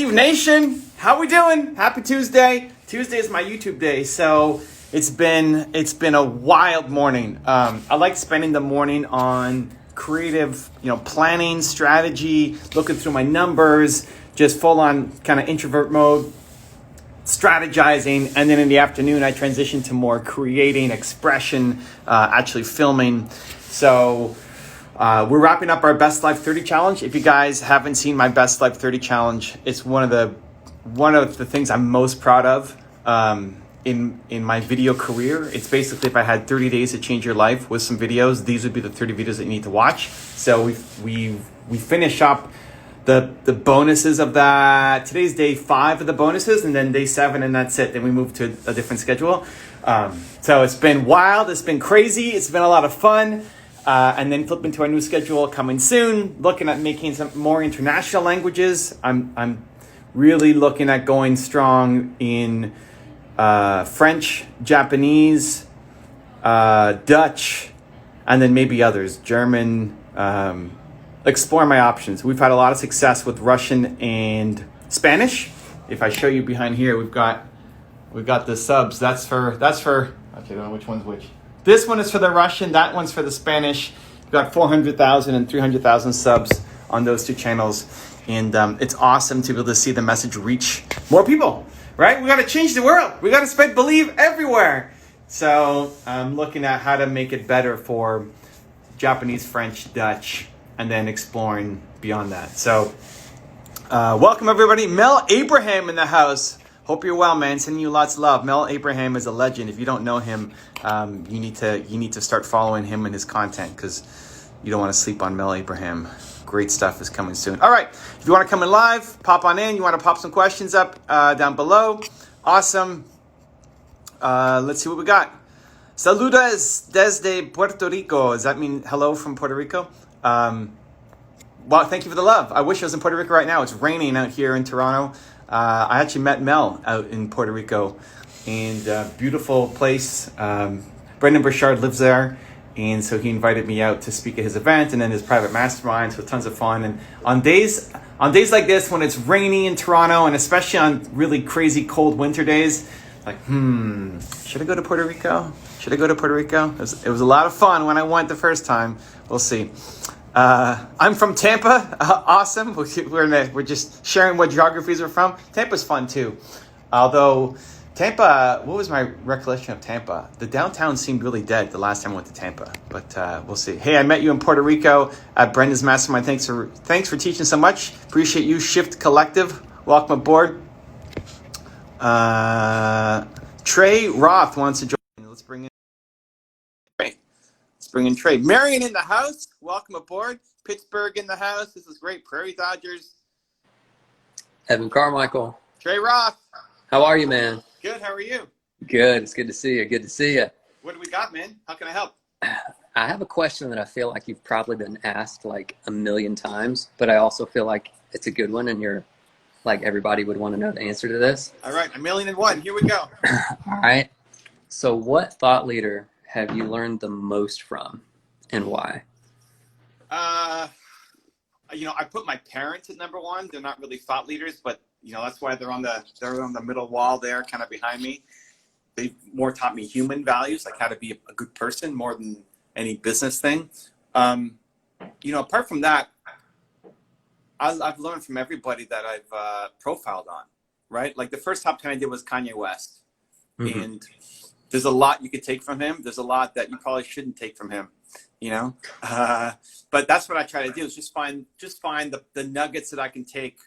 Eve Nation, how we doing? Happy Tuesday. Tuesday is my YouTube day, so it's been a wild morning. I like spending the morning on creative, planning, strategy, looking through my numbers, just full on kind of introvert mode, strategizing, and then in the afternoon I transition to more creating, expression, actually filming. So we're wrapping up our Best Life 30 challenge. If you guys haven't seen my Best Life 30 challenge, it's one of the things I'm most proud of in my video career. It's basically, if I had 30 days to change your life with some videos, these would be the 30 videos that you need to watch. So we finish up the bonuses of that. Today's day 5 of the bonuses, and then day 7, and that's it. Then we move to a different schedule. So it's been wild. It's been crazy. It's been a lot of fun. And then flip into our new schedule coming soon. Looking at making some more international languages. I'm really looking at going strong in French, Japanese, Dutch, and then maybe others. German. Explore my options. We've had a lot of success with Russian and Spanish. If I show you behind here, we've got the subs. That's for okay, I don't know which one's which. This one is for the Russian, that one's for the Spanish. We've got 400,000 and 300,000 subs on those two channels. And it's awesome to be able to see the message reach more people, right? We got to change the world. We got to spread believe everywhere. So I'm looking at how to make it better for Japanese, French, Dutch, and then exploring beyond that. So welcome everybody. Mel Abraham in the house. Hope you're well, man. Sending you lots of love. Mel Abraham is a legend. If you don't know him, you need to start following him and his content, because you don't want to sleep on Mel Abraham. Great stuff is coming soon. All right. If you want to come in live, pop on in. You want to pop some questions up down below. Awesome. Let's see what we got. Saludos desde Puerto Rico. Does that mean hello from Puerto Rico? Well, thank you for the love. I wish I was in Puerto Rico right now. It's raining out here in Toronto. I actually met Mel out in Puerto Rico, and beautiful place. Brendan Burchard lives there, and so he invited me out to speak at his event and then his private mastermind. So tons of fun. And on days like this, when it's rainy in Toronto, and especially on really crazy cold winter days, like, should I go to Puerto Rico? Should I go to Puerto Rico? It was a lot of fun when I went the first time. We'll see. I'm from Tampa. Awesome. We're just sharing what geographies we're from. Tampa's fun too. Although Tampa, what was my recollection of Tampa? The downtown seemed really dead the last time I went to Tampa, but we'll see. Hey, I met you in Puerto Rico at Brenda's Mastermind. Thanks for teaching so much. Appreciate you. Shift Collective. Welcome aboard. Trey Roth wants to join. Let's bring in Trey. Bring in Trey. Marion in the house. Welcome aboard. Pittsburgh in the house. This is great. Prairie Dodgers. Evan Carmichael. Trey Roth. How are you, man? Good. How are you? Good. It's good to see you. Good to see you. What do we got, man? How can I help? I have a question that I feel like you've probably been asked like a million times, but I also feel like it's a good one, and you're like, everybody would want to know the answer to this. All right. 1,000,001. Here we go. All right. So what thought leader have you learned the most from, and why? I put my parents at number one. They're not really thought leaders, but that's why they're on the middle wall there, kind of behind me. They've more taught me human values, like how to be a good person, more than any business thing. Apart from that, I've learned from everybody that I've profiled on, right? Like the first top 10 I did was Kanye West. Mm-hmm. And there's a lot you could take from him. There's a lot that you probably shouldn't take from him, but that's what I try to do, is just find the nuggets that I can take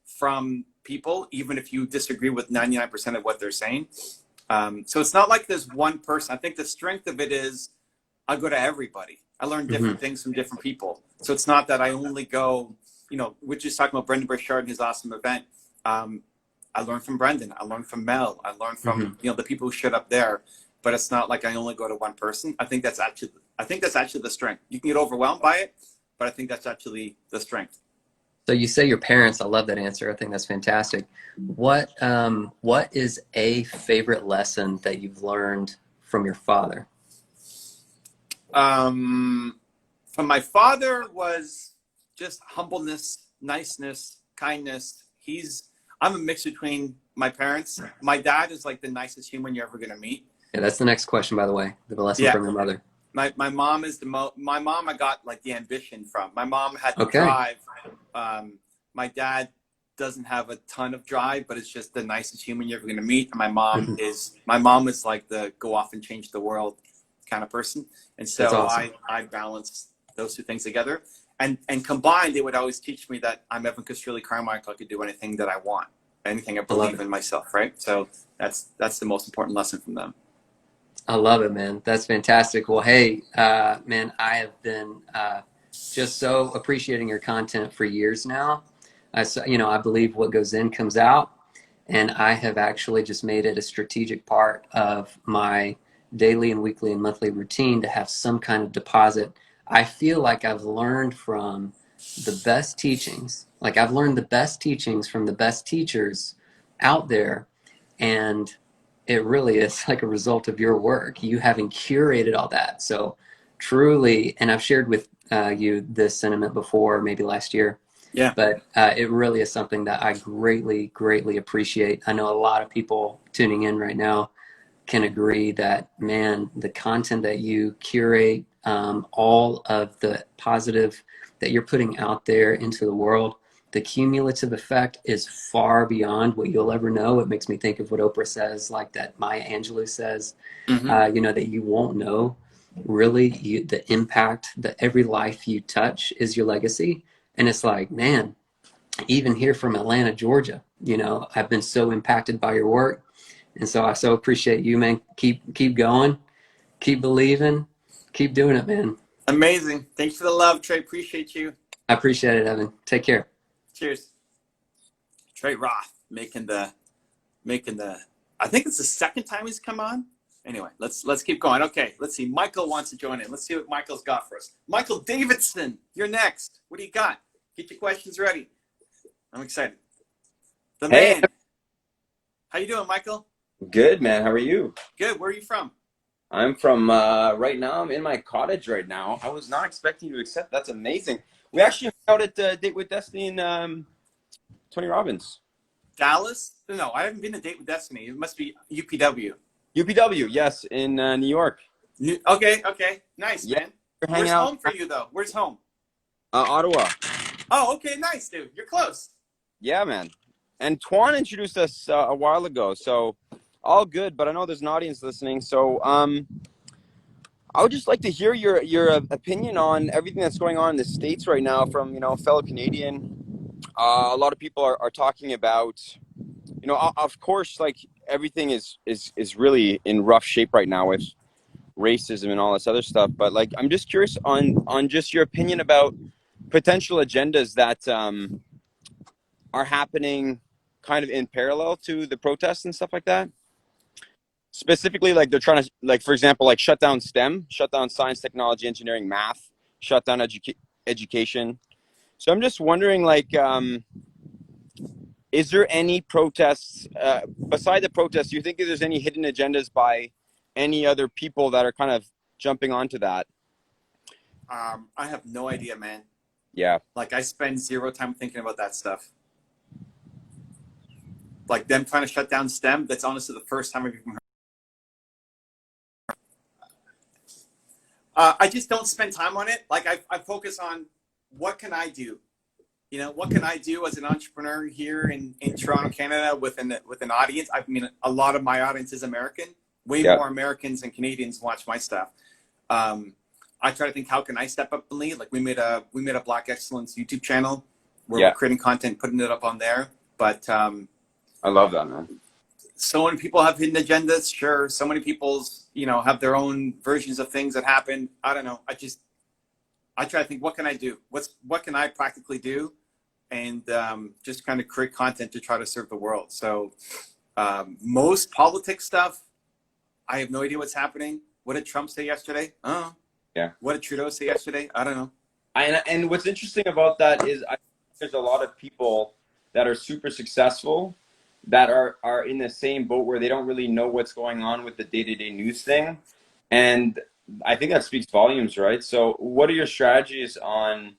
from people, even if you disagree with 99% of what they're saying. So it's not like there's one person. I think the strength of it is I go to everybody. I learn different things from different people. So it's not that I only go, we're just talking about Brendan Burchard and his awesome event. I learned from Brendan. I learned from Mel. I learned from the people who showed up there. But it's not like I only go to one person. I think that's actually the strength. You can get overwhelmed by it, but I think that's actually the strength. So you say your parents. I love that answer. I think that's fantastic. What is a favorite lesson that you've learned from your father? From my father was just humbleness, niceness, kindness. He's I'm a mix between my parents. My dad is like the nicest human you're ever gonna meet. Yeah, that's the next question, by the way. The lesson Yeah. from your mother. My mom is my mom I got like the ambition from. My mom had the Okay. drive. My dad doesn't have a ton of drive, but it's just the nicest human you're ever gonna meet. And my mom is like the go off and change the world kind of person. And That's so awesome. I balance those two things together. And combined, they would always teach me that I'm Evan Castrilli Carmichael. I could do anything that I want, anything I I love believe it. in myself, right? So that's the most important lesson from them. I love it, man. That's fantastic. Well, hey, man, I have been just so appreciating your content for years now. I believe what goes in comes out, and I have actually just made it a strategic part of my daily and weekly and monthly routine to have some kind of deposit. I feel like I've learned from the best teachings. Like I've learned the best teachings from the best teachers out there, and it really is like a result of your work, you having curated all that. So truly, and I've shared with you this sentiment before, maybe last year, Yeah. but it really is something that I greatly, greatly appreciate. I know a lot of people tuning in right now can agree that, man, the content that you curate, all of the positive that you're putting out there into the world, the cumulative effect is far beyond what you'll ever know. It makes me think of what Oprah says, like that Maya Angelou says, that you won't know. Really, the impact that every life you touch is your legacy. And it's like, man, even here from Atlanta, Georgia, I've been so impacted by your work. And so I so appreciate you, man. Keep going, keep believing, keep doing it, man. Amazing. Thanks for the love, Trey. Appreciate you. I appreciate it, Evan. Take care. Cheers. Trey Roth making the I think it's the second time he's come on. Anyway, let's keep going. Okay, let's see. Michael wants to join in. Let's see what Michael's got for us. Michael Davidson, you're next. What do you got? Get your questions ready. I'm excited. The Hey, man. How you doing, Michael? good man. How are you? Good. Where are you from? I'm from right now. I'm in my cottage right now. I was not expecting you to accept. That's amazing. We actually hung out at Date with Destiny and Tony Robbins. Dallas? No, I haven't been to Date with Destiny. It must be UPW. UPW, yes, in New York. Okay. Nice, Yeah, man. we're hanging Where's out. home for you, though? Where's home? Ottawa. Oh, okay. Nice, dude. You're close. Yeah, man. And Twan introduced us a while ago, so all good. But I know there's an audience listening, so I would just like to hear your opinion on everything that's going on in the States right now from a fellow Canadian. A lot of people are talking about, of course, like everything is really in rough shape right now with racism and all this other stuff. But like, I'm just curious on just your opinion about potential agendas that are happening kind of in parallel to the protests and stuff like that. Specifically, like they're trying to, like, for example, like shut down STEM, shut down science, technology, engineering, math, shut down education. So I'm just wondering, like, is there any protests, beside the protests, do you think there's any hidden agendas by any other people that are kind of jumping onto that? I have no idea, man. Yeah. Like, I spend zero time thinking about that stuff. Like, them trying to shut down STEM, that's honestly the first time I've even heard. I just don't spend time on it. Like, I focus on what can I do? What can I do as an entrepreneur here in Toronto, Canada, with an audience? I mean, a lot of my audience is American. Way more Americans and Canadians watch my stuff. I try to think, how can I step up and lead? Like, we made a Black Excellence YouTube channel where we're creating content, putting it up on there. But I love that, man. so many people have hidden agendas. Sure, so many people's have their own versions of things that happen. I don't know. I try to think, what can I do? What can I practically do? And just kind of create content to try to serve the world. So most politics stuff, I have no idea what's happening. What did Trump say yesterday? Oh, yeah. What did Trudeau say yesterday? I don't know. And what's interesting about that is there's a lot of people that are super successful that are in the same boat where they don't really know what's going on with the day-to-day news thing. And I think that speaks volumes, right? So what are your strategies on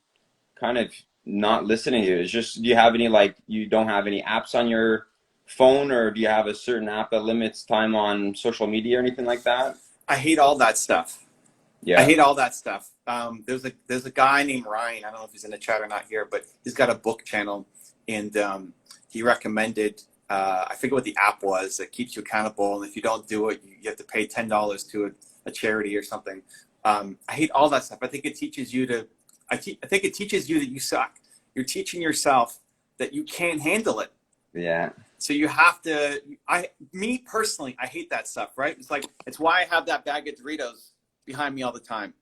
kind of not listening to you? It's just, do you have any, like, you don't have any apps on your phone, or do you have a certain app that limits time on social media or anything like that? I hate all that stuff. I Yeah. hate all that stuff. There's a guy named Ryan. I don't know if he's in the chat or not here, but he's got a book channel, and he recommended. I forget what the app was that keeps you accountable, and if you don't do it, you have to pay $10 to a charity or something. I hate all that stuff. I think it teaches you to. I think it teaches you that you suck. You're teaching yourself that you can't handle it. Yeah. So you have to. Me personally, I hate that stuff. Right? It's why I have that bag of Doritos behind me all the time.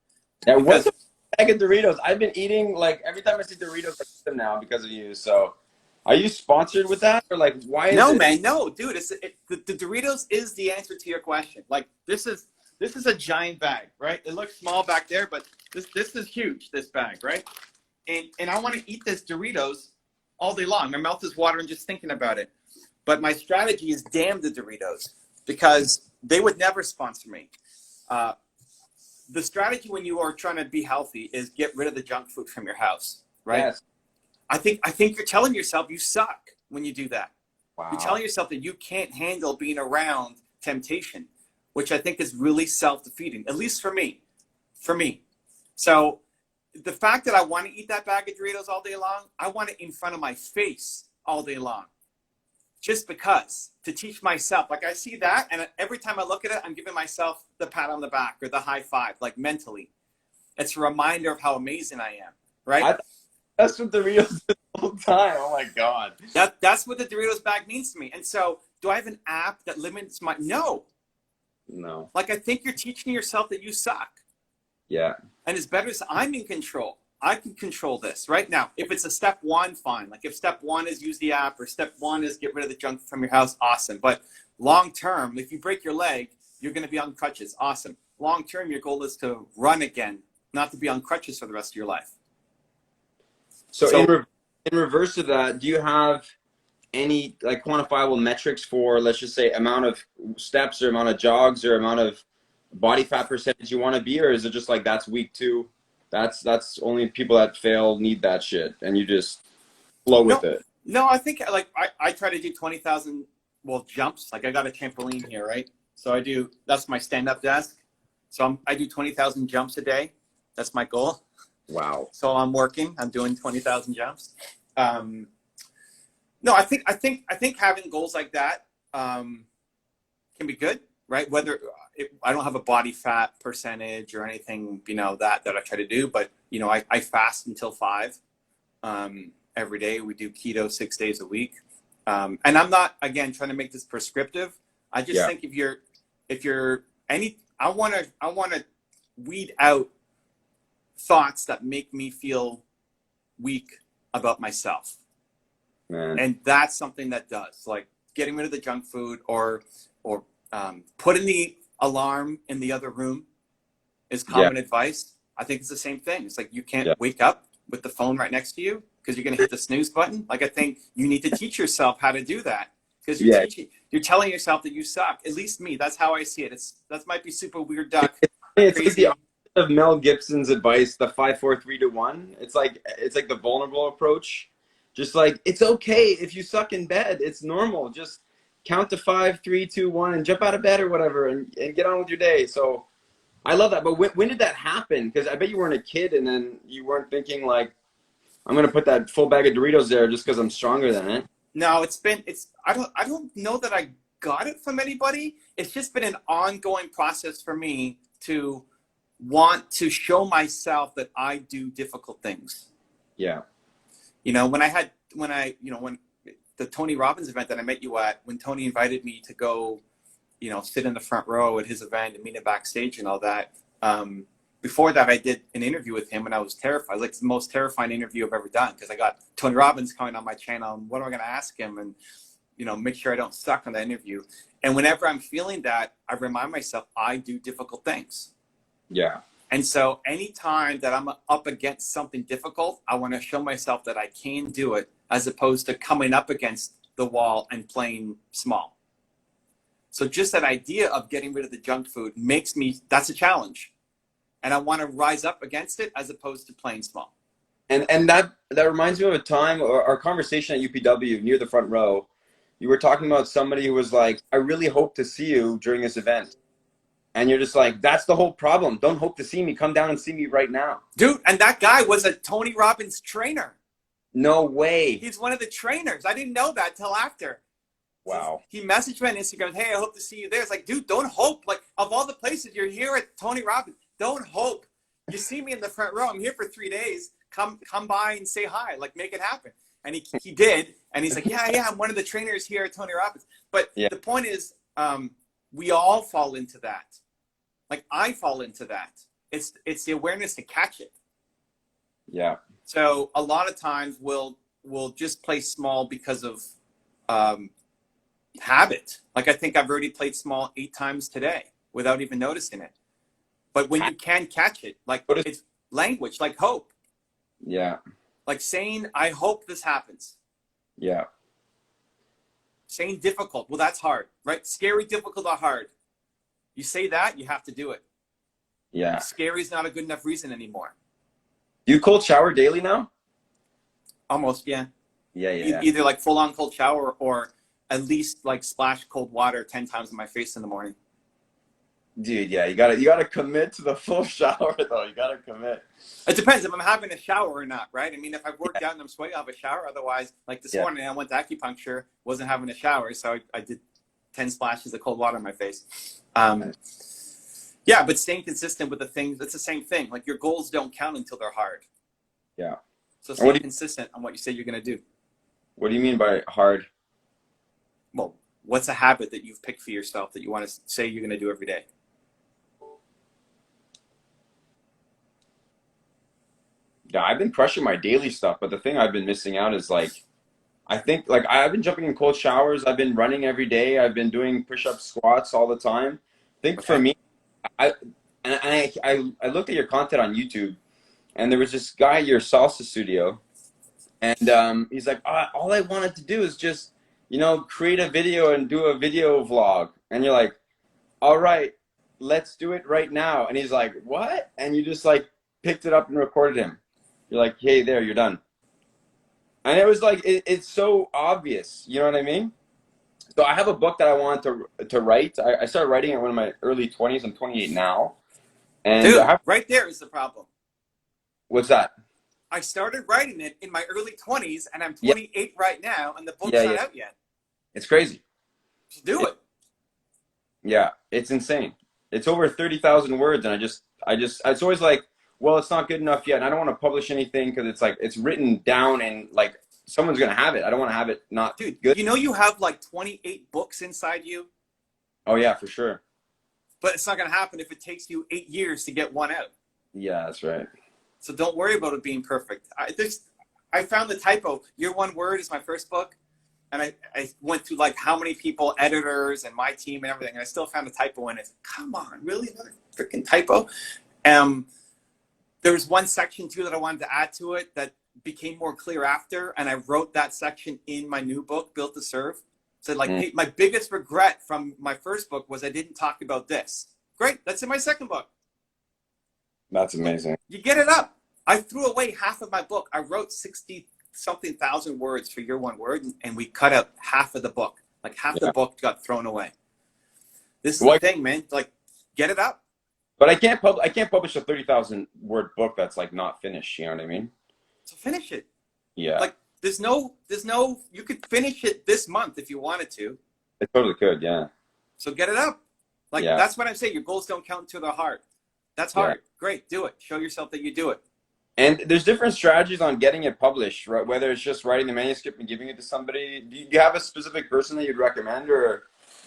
Yeah. What's a bag of Doritos? I've been eating, like, every time I see Doritos, I eat them now because of you. So, are you sponsored with that, or like, why? No, man, no, dude. The Doritos is the answer to your question. Like, this is a giant bag, right? It looks small back there, but this is huge. This bag, right? And I want to eat this Doritos all day long. My mouth is watering just thinking about it. But my strategy is damn the Doritos, because they would never sponsor me. The strategy when you are trying to be healthy is get rid of the junk food from your house, right? Yes. I think you're telling yourself you suck when you do that. Wow. You're telling yourself that you can't handle being around temptation, which I think is really self-defeating, at least for me. So the fact that I want to eat that bag of Doritos all day long, I want it in front of my face all day long. Just because, to teach myself. Like, I see that, and every time I look at it, I'm giving myself the pat on the back or the high five, like, mentally. It's a reminder of how amazing I am, right? That's what Doritos did the whole time. Oh my God. That's what the Doritos bag means to me. And so, do I have an app that limits my? No. Like, I think you're teaching yourself that you suck. Yeah. And it's better to, I'm in control. I can control this right now. If it's a step one, fine. Like, if step one is use the app, or step one is get rid of the junk from your house, awesome. But long term, if you break your leg, you're going to be on crutches. Awesome. Long term, your goal is to run again, not to be on crutches for the rest of your life. So in reverse of that, do you have any, like, quantifiable metrics for, let's just say, amount of steps or amount of jogs or amount of body fat percentage you want to be, or is it just like, that's week 2? That's only people that fail need that shit, and you just flow with it? No, I think, like, I try to do 20,000 jumps. Like, I got a trampoline here, right? So that's my stand-up desk. So I do 20,000 jumps a day. That's my goal. Wow. So I'm doing 20,000 jumps. No, I think having goals like that can be good, right? I don't have a body fat percentage or anything, that I try to do, but I fast until 5 every day. We do keto 6 days a week, and I'm not, again, trying to make this prescriptive. I just think I want to weed out thoughts that make me feel weak about myself. Man. And that's something that does, like, getting rid of the junk food or putting the alarm in the other room is common advice. I think it's the same thing. It's like, you can't wake up with the phone right next to you because you're going to hit the snooze button. Like, I think you need to teach yourself how to do that, because you're telling yourself that you suck. At least me, that's how I see it. That might be super weird, duck. It's like the opposite of Mel Gibson's advice, the 5, 4, 3, 2, 1. It's like the vulnerable approach. Just like, it's okay if you suck in bed. It's normal. Just count to 5, 3, 2, 1, and jump out of bed or whatever, and get on with your day. So I love that. But when did that happen? Because I bet you weren't a kid, and then you weren't thinking, like, I'm gonna put that full bag of Doritos there just because I'm stronger than it. No, I don't know that I got it from anybody. It's just been an ongoing process for me to want to show myself that I do difficult things. Yeah. When the Tony Robbins event that I met you at, when Tony invited me to go, sit in the front row at his event and meet him backstage and all that. Before that, I did an interview with him, and I was terrified. Like, it's the most terrifying interview I've ever done, because I got Tony Robbins coming on my channel, and what am I going to ask him? And, make sure I don't suck on that interview. And whenever I'm feeling that, I remind myself I do difficult things. Yeah. And so anytime that I'm up against something difficult, I want to show myself that I can do it, as opposed to coming up against the wall and playing small. So just that idea of getting rid of the junk food that's a challenge. And I want to rise up against it, as opposed to playing small. And that reminds me of a time, or our conversation at UPW near the front row. You were talking about somebody who was like, I really hope to see you during this event. And you're just like, that's the whole problem. Don't hope to see me. Come down and see me right now. Dude, and that guy was a Tony Robbins trainer. No way. He's one of the trainers. I didn't know that till after. Wow. He messaged me on Instagram, hey, I hope to see you there. It's like, dude, don't hope. Like, of all the places, you're here at Tony Robbins. Don't hope. You see me in the front row. I'm here for 3 days. Come by and say hi. Like, make it happen. And he did. And he's like, yeah, I'm one of the trainers here at Tony Robbins. But the point is, we all fall into that. Like, I fall into that. It's the awareness to catch it. Yeah. So a lot of times we'll just play small because of habit. Like, I think I've already played small 8 times today without even noticing it. But when you can catch it, like, it's language, like hope. Yeah. Like saying, I hope this happens. Yeah. Saying difficult. Well, that's hard, right? Scary, difficult, or hard. You say that, you have to do it. Yeah. Scary is not a good enough reason anymore. Do you cold shower daily now? Almost, yeah. Yeah. Either like full on cold shower or at least like splash cold water 10 times in my face in the morning. Dude, yeah, you gotta commit to the full shower though. You gotta commit. It depends if I'm having a shower or not, right? I mean, if I've worked out and I'm sweaty, I'll have a shower. Otherwise, like this morning, I went to acupuncture, wasn't having a shower, so I did 10 splashes of cold water in my face. Yeah, but staying consistent with the things, it's the same thing. Like, your goals don't count until they're hard. Yeah. So stay consistent on what you say you're going to do. What do you mean by hard? Well, what's a habit that you've picked for yourself that you want to say you're going to do every day? Yeah, I've been crushing my daily stuff, but the thing I've been missing out is like, I think like I've been jumping in cold showers. I've been running every day. I've been doing push-ups, squats all the time. I think for me, I looked at your content on YouTube, and there was this guy at your salsa studio, and he's like, all I wanted to do is just, create a video and do a video vlog. And you're like, all right, let's do it right now. And he's like, what? And you just like picked it up and recorded him. You're like, hey, there, you're done. And it was like, it's so obvious. You know what I mean? So I have a book that I wanted to write. I started writing it when in my early 20s. I'm 28 now. And dude, right there is the problem. What's that? I started writing it in my early 20s, and I'm 28 right now, and the book's not out yet. It's crazy. So do it. Yeah, it's insane. It's over 30,000 words, and it's always like, well, it's not good enough yet, and I don't want to publish anything because it's like it's written down and like someone's gonna have it. I don't want to have it not Dude, good. You have like 28 books inside you. Oh yeah, for sure. But it's not gonna happen if it takes you 8 years to get one out. Yeah, that's right. So don't worry about it being perfect. I found the typo. Your One Word is my first book, and I went through like how many people, editors, and my team and everything, and I still found a typo in it. Come on, really, another freaking typo? There was one section too that I wanted to add to it that became more clear after, and I wrote that section in my new book, Built to Serve. So like, hey, my biggest regret from my first book was I didn't talk about this. Great, that's in my second book. That's amazing. You get it up. I threw away half of my book. I wrote 60-something thousand words for Your One Word, and we cut out half of the book. Like half the book got thrown away. This is the thing, man. Like, get it up. But I can't publish a 30,000 word book that's like not finished. You know what I mean? So finish it. Yeah. Like there's no. You could finish it this month if you wanted to. It totally could. Yeah. So get it up. Like that's what I'm saying. Your goals don't count until they're hard. That's hard. Yeah. Great. Do it. Show yourself that you do it. And there's different strategies on getting it published, right? Whether it's just writing the manuscript and giving it to somebody. Do you have a specific person that you'd recommend, or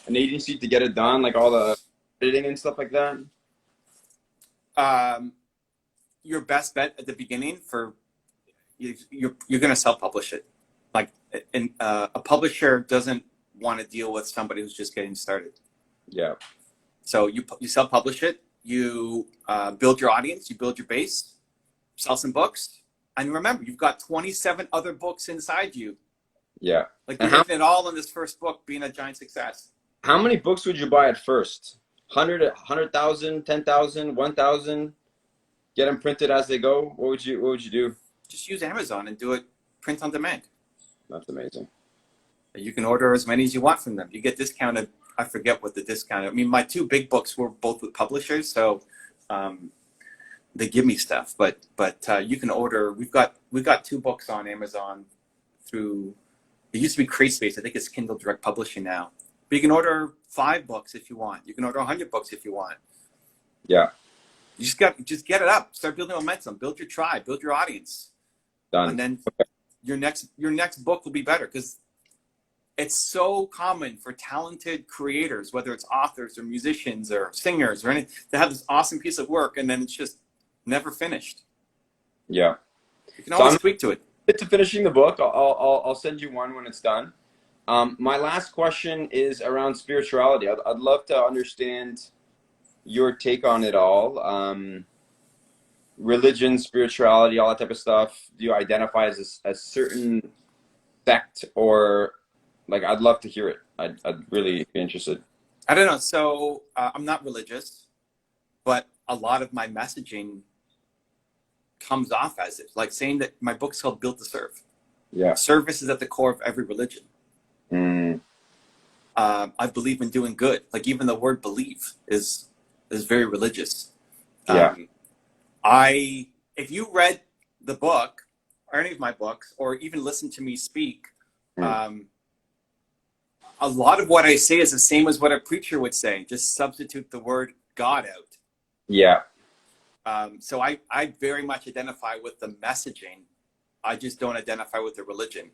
an agency to get it done, like all the editing and stuff like that? Your best bet at the beginning for you're going to self-publish it. Like, a publisher doesn't want to deal with somebody who's just getting started. Yeah. So you self-publish it. You build your audience. You build your base. Sell some books. And remember, you've got 27 other books inside you. Yeah. Like, you're getting it all in this first book being a giant success. How many books would you buy at first? 100,000, 10,000, 1,000? Get them printed as they go? What would you do? just use Amazon and do it print on demand. That's amazing. You can order as many as you want from them. You get discounted. I forget what the discount. I mean, my 2 big books were both with publishers, so they give me stuff. But you can order. We've got 2 books on Amazon through. It used to be CreateSpace. I think it's Kindle Direct Publishing now. But you can order 5 books if you want. You can order 100 books if you want. Yeah. You just get it up. Start building momentum. Build your tribe. Build your audience. Done. And then your next book will be better, because it's so common for talented creators, whether it's authors or musicians or singers or anything, to have this awesome piece of work and then it's just never finished. Yeah. You can always tweak to it. To finishing the book, I'll send you one when it's done. My last question is around spirituality. I'd love to understand your take on it all. Religion, spirituality, all that type of stuff. Do you identify as a certain sect, or like, I'd love to hear it. I'd really be interested. I don't know. So I'm not religious, but a lot of my messaging comes off as it, like saying that my book's called Built to Serve. Yeah. Service is at the core of every religion. I believe in doing good. Like, even the word believe is very religious. Yeah. If you read the book or any of my books, or even listen to me speak, a lot of what I say is the same as what a preacher would say. Just substitute the word God out. Yeah. So I very much identify with the messaging. I just don't identify with the religion.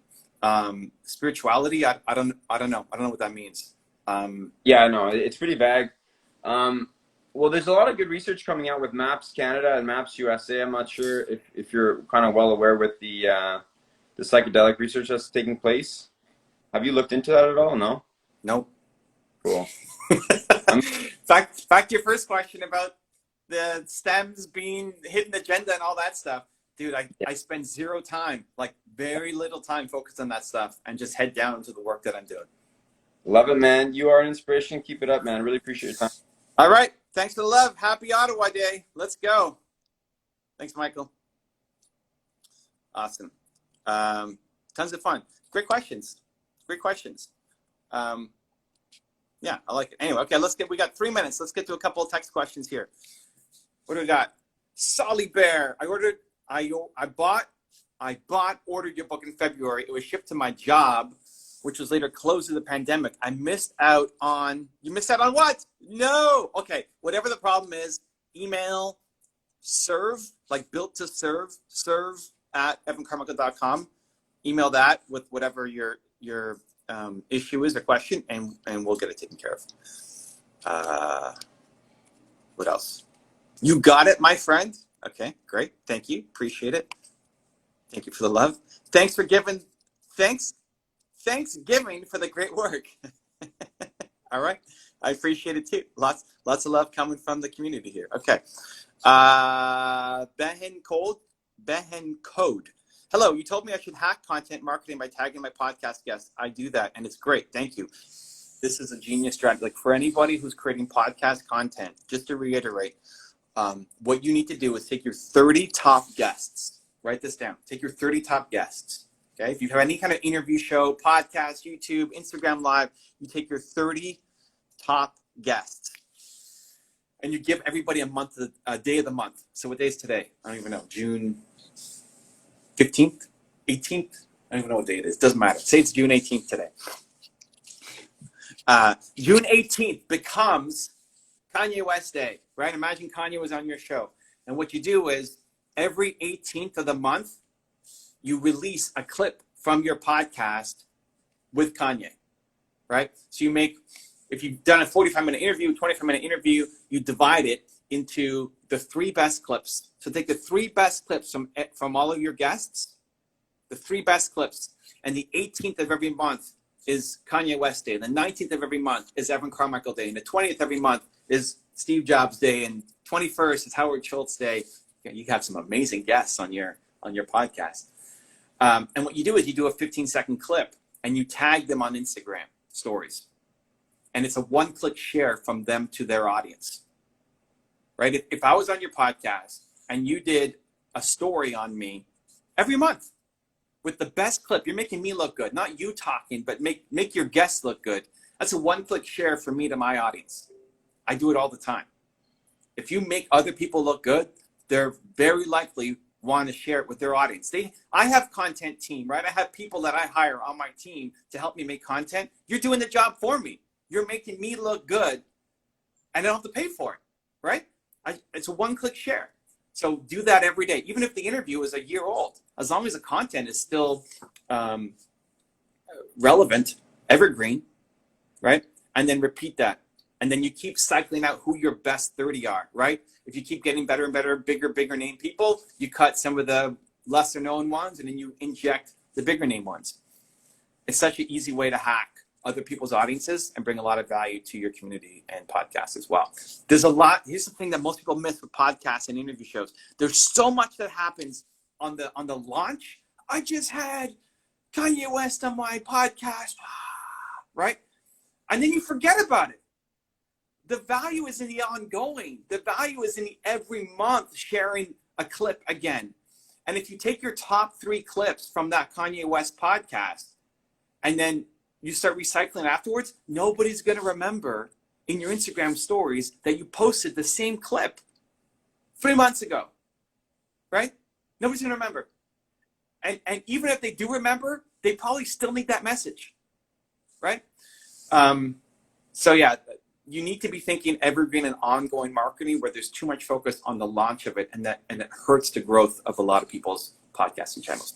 Spirituality, I don't know. I don't know what that means. Yeah, no, it's pretty vague. Well, there's a lot of good research coming out with MAPS Canada and MAPS USA. I'm not sure if you're kind of well aware with the psychedelic research that's taking place. Have you looked into that at all? No? Nope. Cool. Back to your first question about the stems being hidden agenda and all that stuff. Dude, I spend zero time, like very little time focused on that stuff, and just head down into the work that I'm doing. Love it, man. You are an inspiration. Keep it up, man. Really appreciate your time. All right. Thanks for the love. Happy Ottawa Day. Let's go. Thanks, Michael. Awesome. Tons of fun. Great questions. Yeah, I like it. Anyway, okay, we got 3 minutes. Let's get to a couple of text questions here. What do we got? Solly Bear. ordered your book in February. It was shipped to my job, which was later closed to the pandemic. You missed out on what? No. Okay. Whatever the problem is, email serve, like built to serve at evancarmichael.com. Email that with whatever your issue is or question, and we'll get it taken care of. What else? You got it, my friend. Okay, great. Thank you. Appreciate it. Thank you for the love. Thanks for giving. Thanksgiving for the great work. All right. I appreciate it too. Lots of love coming from the community here. Okay. Behen Code. Hello, you told me I should hack content marketing by tagging my podcast guests. I do that, and it's great. Thank you. This is a genius strategy. Like, for anybody who's creating podcast content, just to reiterate, what you need to do is take your 30 top guests. Write this down. Take your 30 top guests. Okay, if you have any kind of interview show, podcast, YouTube, Instagram Live, you take your 30 top guests, and you give everybody a day of the month. So what day is today? I don't even know. June 15th, 18th. I don't even know what day it is. Doesn't matter. Say it's June 18th today. June 18th becomes Kanye West Day, right? Imagine Kanye was on your show, and what you do is every 18th of the month, you release a clip from your podcast with Kanye, right? So if you've done a 45-minute interview, 25-minute interview, you divide it into the 3 best clips. So take the 3 best clips from all of your guests, the 3 best clips, and the 18th of every month is Kanye West Day, and the 19th of every month is Evan Carmichael Day, and the 20th every month is Steve Jobs Day, and 21st is Howard Schultz Day. You have some amazing guests on your podcast. And what you do is you do a 15-second clip, and you tag them on Instagram stories. And it's a one-click share from them to their audience, right? If I was on your podcast and you did a story on me every month with the best clip. You're making me look good, not you talking, but make your guests look good. That's a one-click share from me to my audience. I do it all the time. If you make other people look good, they're very likely want to share it with their audience. I have content team, right? I have people that I hire on my team to help me make content. You're doing the job for me. You're making me look good, and I don't have to pay for it, right? It's a one-click share. So do that every day, even if the interview is a year old, as long as the content is still relevant, evergreen, right? And then repeat that. And then you keep cycling out who your best 30 are, right? If you keep getting better and better, bigger name people, you cut some of the lesser known ones and then you inject the bigger name ones. It's such an easy way to hack other people's audiences and bring a lot of value to your community and podcasts as well. There's a lot. Here's the thing that most people miss with podcasts and interview shows. There's so much that happens on the launch. I just had Kanye West on my podcast, right? And then you forget about it. The value is in the ongoing. The value is in the every month sharing a clip again. And if you take your top 3 clips from that Kanye West podcast and then you start recycling afterwards, nobody's going to remember in your Instagram stories that you posted the same clip 3 months ago, right? Nobody's going to remember. And even if they do remember, they probably still need that message, right? So yeah, you need to be thinking evergreen and ongoing marketing where there's too much focus on the launch of it and it hurts the growth of a lot of people's podcasting channels.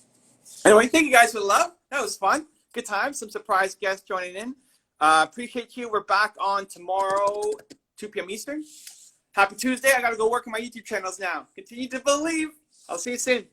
Anyway, thank you guys for the love. That was fun. Good time. Some surprise guests joining in. Appreciate you. We're back on tomorrow, 2 p.m. Eastern. Happy Tuesday. I got to go work on my YouTube channels now. Continue to believe. I'll see you soon.